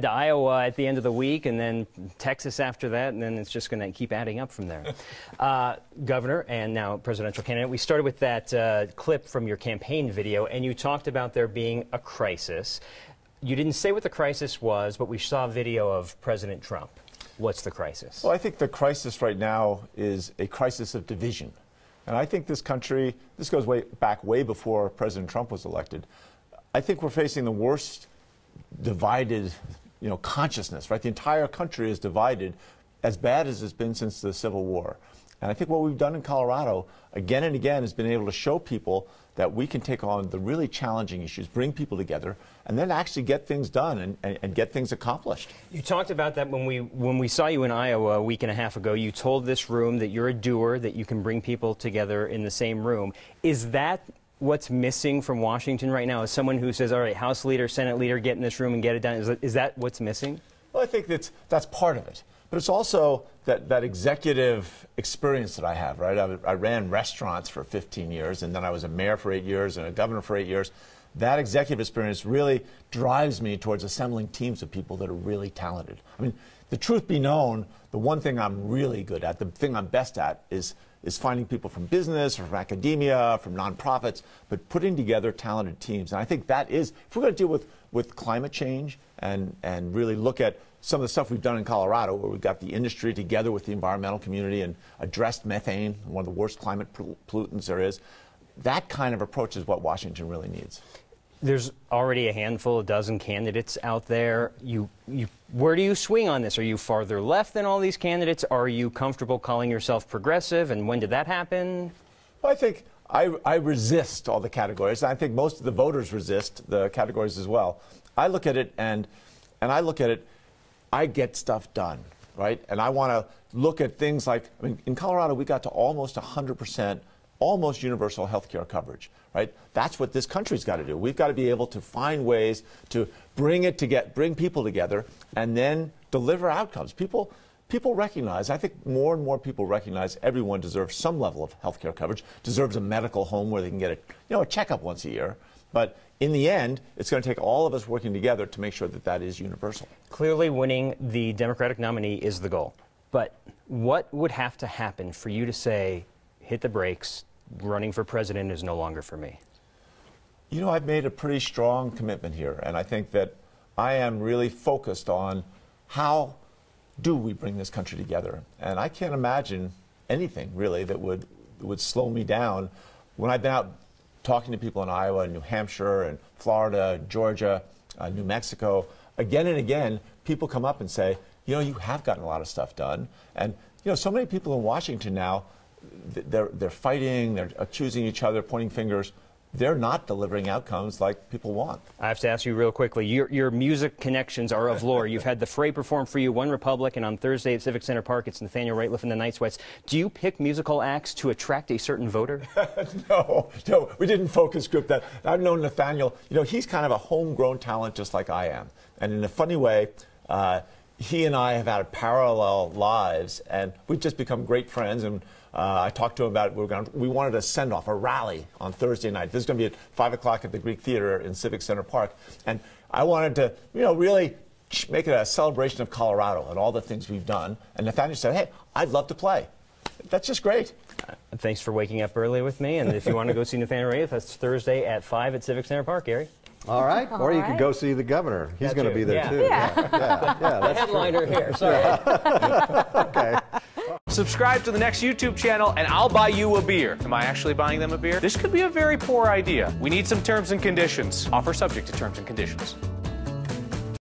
to Iowa at the end of the week, and then Texas after that, and then it's just going to keep adding up from there. Governor and now presidential candidate, we started with that clip from your campaign video, and you talked about there being a crisis. You didn't say what the crisis was, but we saw a video of President Trump. What's the crisis? Well, I think the crisis right now is a crisis of division. And I think this country, this goes way before President Trump was elected. I think we're facing the worst divided, consciousness, right? The entire country is divided as bad as it's been since the Civil War. And I think what we've done in Colorado again and again has been able to show people that we can take on the really challenging issues, bring people together, and then actually get things done and get things accomplished. You talked about that when we saw you in Iowa a week and a half ago. You told this room that you're a doer, that you can bring people together in the same room. Is that what's missing from Washington right now? Is someone who says, all right, House leader, Senate leader, get in this room and get it done? Is that what's missing? Well, I think that's part of it. But it's also that executive experience that I have, right? I ran restaurants for 15 years, and then I was a mayor for 8 years and a governor for 8 years. That executive experience really drives me towards assembling teams of people that are really talented. I mean, the truth be known, the one thing I'm really good at, the thing I'm best at is finding people from business, or from academia, from nonprofits, but putting together talented teams. And I think that is, if we're going to deal with climate change and really look at some of the stuff we've done in Colorado, where we've got the industry together with the environmental community and addressed methane, one of the worst climate pollutants there is, that kind of approach is what Washington really needs. There's already a dozen candidates out there. Where do you swing on this? Are you farther left than all these candidates? Are you comfortable calling yourself progressive? And when did that happen? Well, I think I resist all the categories. I think most of the voters resist the categories as well. I look at it and I look at it, I get stuff done, right? And I want to look at things like, I mean, in Colorado, we got to almost 100%, almost universal health care coverage, right? That's what this country's got to do. We've got to be able to find ways to bring people together and then deliver outcomes. People recognize, I think more and more people recognize everyone deserves some level of health care coverage, deserves a medical home where they can get a checkup once a year. But in the end, it's going to take all of us working together to make sure that that is universal. Clearly, winning the Democratic nominee is the goal. But what would have to happen for you to say, hit the brakes, running for president is no longer for me? I've made a pretty strong commitment here, and I think that I am really focused on how do we bring this country together. And I can't imagine anything, really, that would slow me down. When I've been out talking to people in Iowa and New Hampshire and Florida, Georgia, New Mexico, again and again, people come up and say, you have gotten a lot of stuff done. And, so many people in Washington now, they're fighting, they're accusing each other, pointing fingers. They're not delivering outcomes like people want. I have to ask you real quickly, your music connections are of lore. You've had The Fray perform for you, One Republic, and on Thursday at Civic Center Park, it's Nathaniel Rateliff and the Night Sweats. Do you pick musical acts to attract a certain voter? No, we didn't focus group that. I've known Nathaniel, he's kind of a homegrown talent just like I am. And in a funny way, he and I have had parallel lives, and we've just become great friends. And I talked to him about we wanted a send-off, a rally on Thursday night. This is going to be at 5 o'clock at the Greek Theater in Civic Center Park. And I wanted to, really make it a celebration of Colorado and all the things we've done. And Nathaniel said, hey, I'd love to play. That's just great. Thanks for waking up early with me. And if you want to go see Nathaniel Rateliff, that's Thursday at 5 at Civic Center Park, Gary. All right. Or you could go see the governor. He's going to be there, too. Yeah, that's headliner here. Sorry. Okay. Subscribe to the next YouTube channel and I'll buy you a beer. Am I actually buying them a beer? This could be a very poor idea. We need some terms and conditions. Offer subject to terms and conditions.